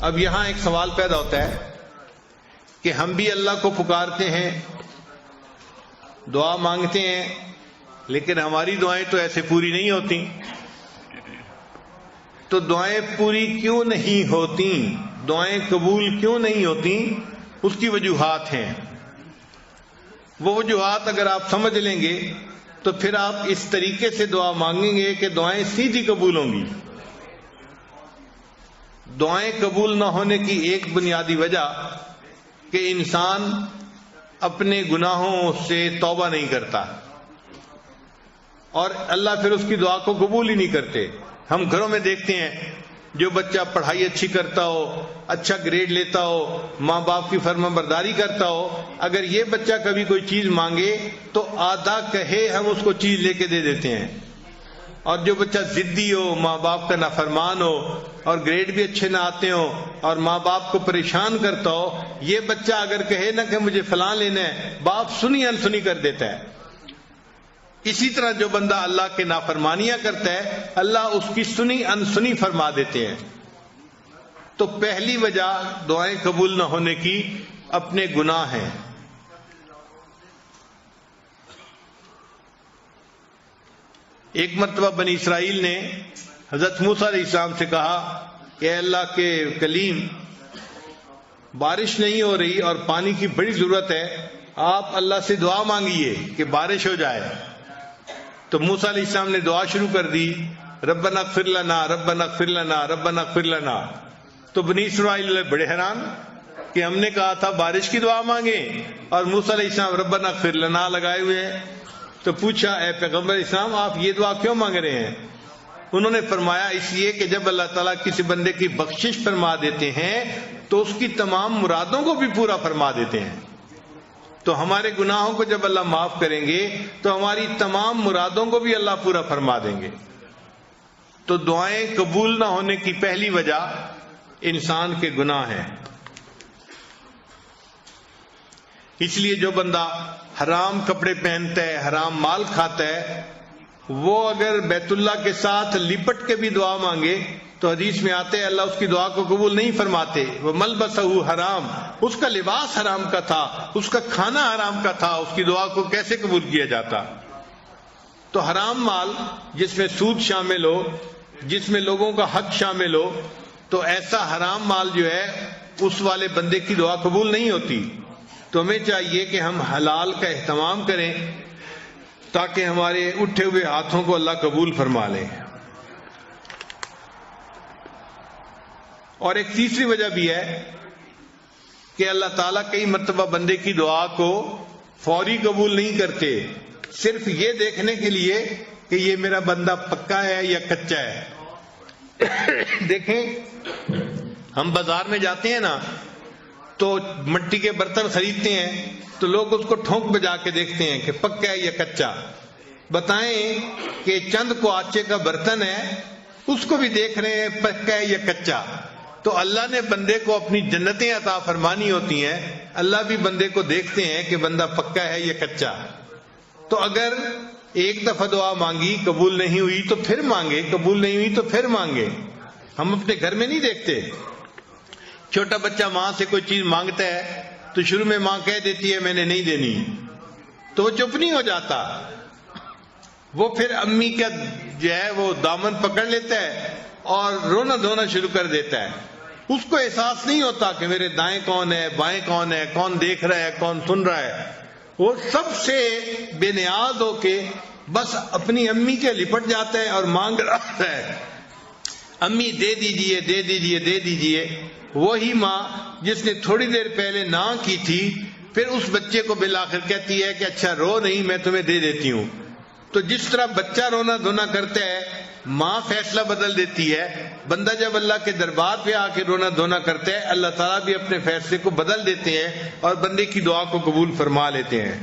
اب یہاں ایک سوال پیدا ہوتا ہے کہ ہم بھی اللہ کو پکارتے ہیں، دعا مانگتے ہیں، لیکن ہماری دعائیں تو ایسے پوری نہیں ہوتی. تو دعائیں پوری کیوں نہیں ہوتی، دعائیں قبول کیوں نہیں ہوتی؟ اس کی وجوہات ہیں. وہ وجوہات اگر آپ سمجھ لیں گے تو پھر آپ اس طریقے سے دعا مانگیں گے کہ دعائیں سیدھی قبول ہوں گی. دعائیں قبول نہ ہونے کی ایک بنیادی وجہ کہ انسان اپنے گناہوں سے توبہ نہیں کرتا، اور اللہ پھر اس کی دعا کو قبول ہی نہیں کرتے. ہم گھروں میں دیکھتے ہیں جو بچہ پڑھائی اچھی کرتا ہو، اچھا گریڈ لیتا ہو، ماں باپ کی فرما برداری کرتا ہو، اگر یہ بچہ کبھی کوئی چیز مانگے تو آدھا کہے ہم اس کو چیز لے کے دے دیتے ہیں. اور جو بچہ ضدی ہو، ماں باپ کا نافرمان ہو اور گریڈ بھی اچھے نہ آتے ہو اور ماں باپ کو پریشان کرتا ہو، یہ بچہ اگر کہے نا کہ مجھے فلاں لینا ہے، باپ سنی انسنی کر دیتا ہے. اسی طرح جو بندہ اللہ کے نافرمانیاں کرتا ہے، اللہ اس کی سنی انسنی فرما دیتے ہیں. تو پہلی وجہ دعائیں قبول نہ ہونے کی اپنے گناہ ہیں. ایک مرتبہ بنی اسرائیل نے حضرت موسیٰ علیہ السلام سے کہا کہ اے اللہ کے کلیم، بارش نہیں ہو رہی اور پانی کی بڑی ضرورت ہے، آپ اللہ سے دعا مانگیے کہ بارش ہو جائے. تو موسیٰ علیہ السلام نے دعا شروع کر دی، ربنا اغفر لنا ربنا اغفر لنا ربنا اغفر لنا. تو بنی اسرائیل بڑے حیران کہ ہم نے کہا تھا بارش کی دعا مانگیں اور موسیٰ علیہ السلام ربنا اغفر لنا لگائے ہوئے ہیں. تو پوچھا اے پیغمبر اسلام، آپ یہ دعا کیوں مانگ رہے ہیں؟ انہوں نے فرمایا اس لیے کہ جب اللہ تعالیٰ کسی بندے کی بخشش فرما دیتے ہیں تو اس کی تمام مرادوں کو بھی پورا فرما دیتے ہیں. تو ہمارے گناہوں کو جب اللہ معاف کریں گے تو ہماری تمام مرادوں کو بھی اللہ پورا فرما دیں گے. تو دعائیں قبول نہ ہونے کی پہلی وجہ انسان کے گناہ ہیں. اس لیے جو بندہ حرام کپڑے پہنتا ہے، حرام مال کھاتا ہے، وہ اگر بیت اللہ کے ساتھ لپٹ کے بھی دعا مانگے تو حدیث میں آتے ہیں اللہ اس کی دعا کو قبول نہیں فرماتے. وہ ملبسہ حرام، اس کا لباس حرام کا تھا، اس کا کھانا حرام کا تھا، اس کی دعا کو کیسے قبول کیا جاتا؟ تو حرام مال جس میں سود شامل ہو، جس میں لوگوں کا حق شامل ہو، تو ایسا حرام مال جو ہے اس والے بندے کی دعا قبول نہیں ہوتی. تو ہمیں چاہیے کہ ہم حلال کا اہتمام کریں تاکہ ہمارے اٹھے ہوئے ہاتھوں کو اللہ قبول فرما لے. اور ایک تیسری وجہ بھی ہے کہ اللہ تعالیٰ کئی مرتبہ بندے کی دعا کو فوری قبول نہیں کرتے، صرف یہ دیکھنے کے لیے کہ یہ میرا بندہ پکا ہے یا کچا ہے. دیکھیں ہم بازار میں جاتے ہیں نا تو مٹی کے برتن خریدتے ہیں تو لوگ اس کو ٹھونک بجا کے دیکھتے ہیں کہ پکا ہے یا کچا. بتائیں کہ چند کو آچے کا برتن ہے، اس کو بھی دیکھ رہے ہیں پکا ہے یا کچا. تو اللہ نے بندے کو اپنی جنتیں عطا فرمانی ہوتی ہیں، اللہ بھی بندے کو دیکھتے ہیں کہ بندہ پکا ہے یا کچا. تو اگر ایک دفعہ دعا مانگی قبول نہیں ہوئی تو پھر مانگے، قبول نہیں ہوئی تو پھر مانگے. ہم اپنے گھر میں نہیں دیکھتے، چھوٹا بچہ ماں سے کوئی چیز مانگتا ہے تو شروع میں ماں کہہ دیتی ہے میں نے نہیں دینی، تو وہ چپ نہیں ہو جاتا، وہ پھر امی کا جو ہے وہ دامن پکڑ لیتا ہے اور رونا دھونا شروع کر دیتا ہے. اس کو احساس نہیں ہوتا کہ میرے دائیں کون ہے، بائیں کون ہے، کون دیکھ رہا ہے، کون سن رہا ہے. وہ سب سے بے نیاز ہو کے بس اپنی امی کے لپٹ جاتا ہے اور مانگ رہا ہے امی دے دیجئے دے دیجئے دے دیجئے. وہی ماں جس نے تھوڑی دیر پہلے نہ کی تھی پھر اس بچے کو بالآخر کہتی ہے کہ اچھا رو نہیں، میں تمہیں دے دیتی ہوں. تو جس طرح بچہ رونا دھونا کرتا ہے ماں فیصلہ بدل دیتی ہے، بندہ جب اللہ کے دربار پہ آ کے رونا دھونا کرتا ہے اللہ تعالیٰ بھی اپنے فیصلے کو بدل دیتے ہیں اور بندے کی دعا کو قبول فرما لیتے ہیں.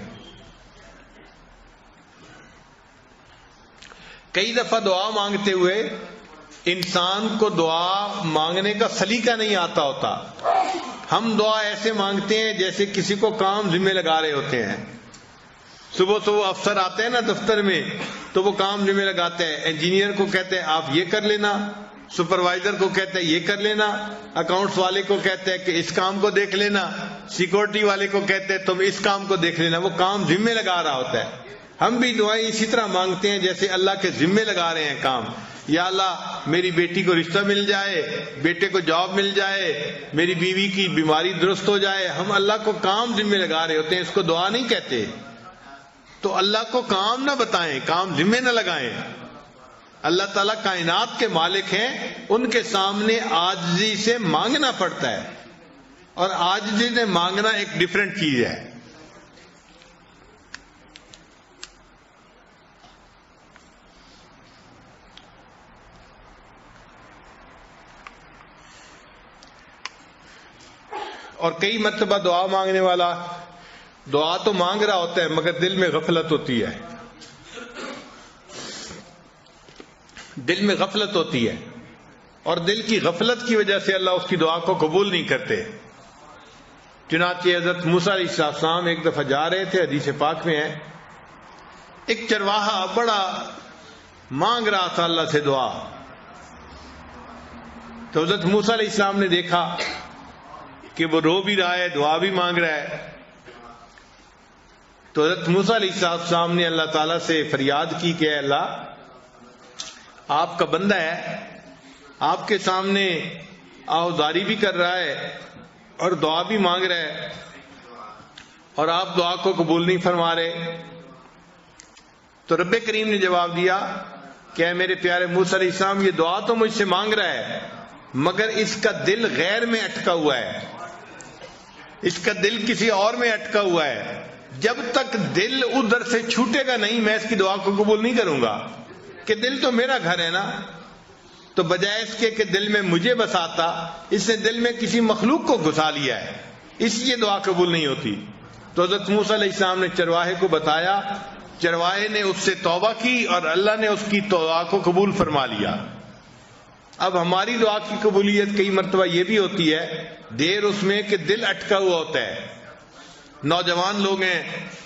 کئی دفعہ دعا مانگتے ہوئے انسان کو دعا مانگنے کا سلیقہ نہیں آتا ہوتا. ہم دعا ایسے مانگتے ہیں جیسے کسی کو کام ذمہ لگا رہے ہوتے ہیں. صبح صبح افسر آتے ہیں نا دفتر میں تو وہ کام ذمہ لگاتے ہیں، انجینئر کو کہتے ہیں آپ یہ کر لینا، سپروائزر کو کہتا ہے یہ کر لینا، اکاؤنٹس والے کو کہتا ہے کہ اس کام کو دیکھ لینا، سیکورٹی والے کو کہتے ہیں تم اس کام کو دیکھ لینا، وہ کام ذمے لگا رہا ہوتا ہے۔ ہم بھی دعائیں اسی طرح مانگتے ہیں جیسے اللہ کے ذمے لگا رہے ہیں کام۔ یا اللہ میری بیٹی کو رشتہ مل جائے، بیٹے کو جاب مل جائے، میری بیوی کی بیماری درست ہو جائے، ہم اللہ کو کام ذمے لگا رہے ہوتے ہیں، اس کو دعا نہیں کہتے۔ تو اللہ کو کام نہ بتائیں، کام ذمے نہ لگائیں۔ اللہ تعالیٰ کائنات کے مالک ہیں، ان کے سامنے عاجزی سے مانگنا پڑتا ہے، اور عاجزی سے مانگنا ایک ڈیفرنٹ چیز ہے۔ اور کئی مرتبہ دعا مانگنے والا دعا تو مانگ رہا ہوتا ہے مگر دل میں غفلت ہوتی ہے، دل میں غفلت ہوتی ہے، اور دل کی غفلت کی وجہ سے اللہ اس کی دعا کو قبول نہیں کرتے۔ چنانچہ حضرت موسیٰ علیہ السلام ایک دفعہ جا رہے تھے، حدیث پاک میں ہے، ایک چرواہا بڑا مانگ رہا تھا اللہ سے دعا، تو حضرت موسیٰ علیہ السلام نے دیکھا کہ وہ رو بھی رہا ہے، دعا بھی مانگ رہا ہے، تو حضرت موسیٰ علیہ السلام نے اللہ تعالیٰ سے فریاد کی کہ اے اللہ، آپ کا بندہ ہے، آپ کے سامنے آہوزاری بھی کر رہا ہے اور دعا بھی مانگ رہا ہے، اور آپ دعا کو قبول نہیں فرما رہے۔ تو رب کریم نے جواب دیا کہ اے میرے پیارے موسیٰ علیہ السلام، یہ دعا تو مجھ سے مانگ رہا ہے مگر اس کا دل غیر میں اٹکا ہوا ہے، اس کا دل کسی اور میں اٹکا ہوا ہے، جب تک دل ادھر سے چھوٹے گا نہیں میں اس کی دعا کو قبول نہیں کروں گا، کہ دل تو میرا گھر ہے نا۔ تو بجائے اس کے کہ دل میں مجھے بساتا، اس نے دل میں کسی مخلوق کو گھسا لیا ہے، اس لیے دعا قبول نہیں ہوتی۔ تو حضرت موسیٰ علیہ السلام نے چرواہے کو بتایا، چرواہے نے اس سے توبہ کی اور اللہ نے اس کی دعا کو قبول فرما لیا۔ اب ہماری دعا کی قبولیت کئی مرتبہ یہ بھی ہوتی ہے دیر اس میں کہ دل اٹکا ہوا ہوتا ہے۔ نوجوان لوگ ہیں،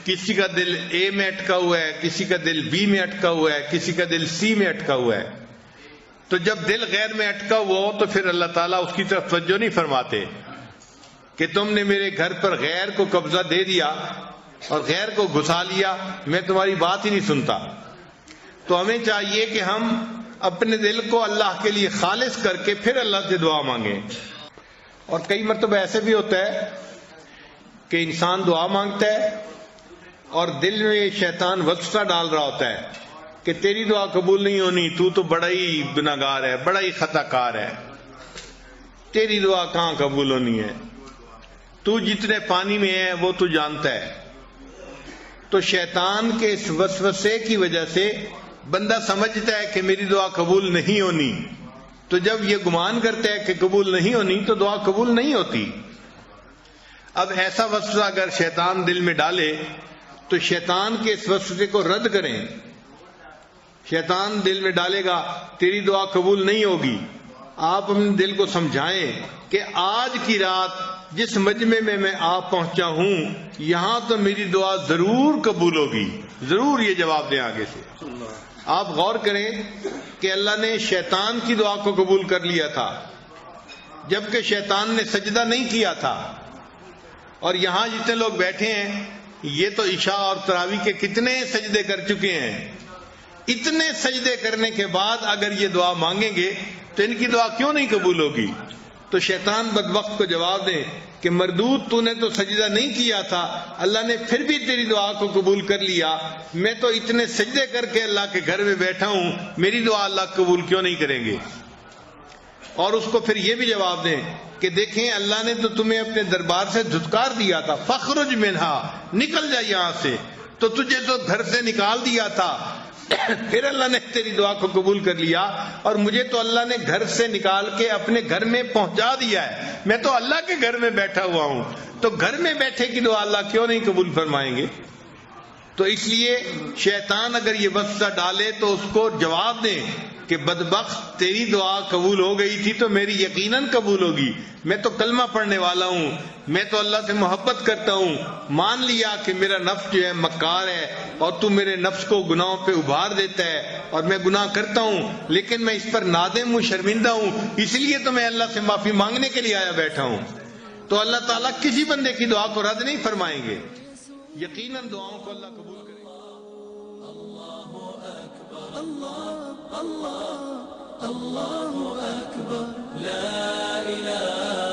کسی کا دل اے میں اٹکا ہوا ہے، کسی کا دل بی میں اٹکا ہوا ہے، کسی کا دل سی میں اٹکا ہوا ہے۔ تو جب دل غیر میں اٹکا ہوا ہو تو پھر اللہ تعالیٰ اس کی طرف توجہ نہیں فرماتے کہ تم نے میرے گھر پر غیر کو قبضہ دے دیا اور غیر کو گھسا لیا، میں تمہاری بات ہی نہیں سنتا۔ تو ہمیں چاہیے کہ ہم اپنے دل کو اللہ کے لیے خالص کر کے پھر اللہ سے دعا مانگیں۔ اور کئی مرتبہ ایسے بھی ہوتا ہے کہ انسان دعا مانگتا ہے اور دل میں شیطان وسوسہ ڈال رہا ہوتا ہے کہ تیری دعا قبول نہیں ہونی، تو بڑا ہی گناہگار ہے، بڑا ہی خطا کار ہے، تیری دعا کہاں قبول ہونی ہے، تو جتنے پانی میں ہے وہ تو جانتا ہے۔ تو شیطان کے اس وسوسے کی وجہ سے بندہ سمجھتا ہے کہ میری دعا قبول نہیں ہونی، تو جب یہ گمان کرتا ہے کہ قبول نہیں ہونی تو دعا قبول نہیں ہوتی۔ اب ایسا وسوسہ اگر شیطان دل میں ڈالے تو شیطان کے اس وسوسے کو رد کریں۔ شیطان دل میں ڈالے گا تیری دعا قبول نہیں ہوگی، آپ اپنے دل کو سمجھائیں کہ آج کی رات جس مجمع میں میں آپ پہنچا ہوں یہاں تو میری دعا ضرور قبول ہوگی، ضرور یہ جواب دیں آگے سے۔ آپ غور کریں کہ اللہ نے شیطان کی دعا کو قبول کر لیا تھا جبکہ شیطان نے سجدہ نہیں کیا تھا، اور یہاں جتنے لوگ بیٹھے ہیں یہ تو عشاء اور تراویح کے کتنے سجدے کر چکے ہیں، اتنے سجدے کرنے کے بعد اگر یہ دعا مانگیں گے تو ان کی دعا کیوں نہیں قبول ہوگی؟ تو شیطان بدبخت کو جواب دیں کہ مردود تو نے تو سجدہ نہیں کیا تھا، اللہ نے پھر بھی تیری دعا کو قبول کر لیا، میں تو اتنے سجدے کر کے اللہ کے گھر میں بیٹھا ہوں، میری دعا اللہ قبول کیوں نہیں کریں گے؟ اور اس کو پھر یہ بھی جواب دیں کہ دیکھیں اللہ نے تو تمہیں اپنے دربار سے دھتکار دیا تھا، فخرج منہا، نکل جا یہاں سے، تو تجھے تو گھر سے نکال دیا تھا، پھر اللہ نے تیری دعا کو قبول کر لیا، اور مجھے تو اللہ نے گھر سے نکال کے اپنے گھر میں پہنچا دیا ہے، میں تو اللہ کے گھر میں بیٹھا ہوا ہوں، تو گھر میں بیٹھے کی دعا اللہ کیوں نہیں قبول فرمائیں گے؟ تو اس لیے شیطان اگر یہ وسوسہ ڈالے تو اس کو جواب دیں کہ بدبخت تیری دعا قبول ہو گئی تھی تو میری یقیناً قبول ہوگی، میں تو کلمہ پڑھنے والا ہوں، میں تو اللہ سے محبت کرتا ہوں، مان لیا کہ میرا نفس جو ہے مکار ہے اور تو میرے نفس کو گناہوں پہ ابھار دیتا ہے اور میں گناہ کرتا ہوں، لیکن میں اس پر نادم ہوں، شرمندہ ہوں، اس لیے تو میں اللہ سے معافی مانگنے کے لیے آیا بیٹھا ہوں۔ تو اللہ تعالیٰ کسی بندے کی دعا کو رد نہیں فرمائیں گے، یقیناً دعاؤں کو اللہ قبول کرے گا۔ اللہ اکبر، لا الہ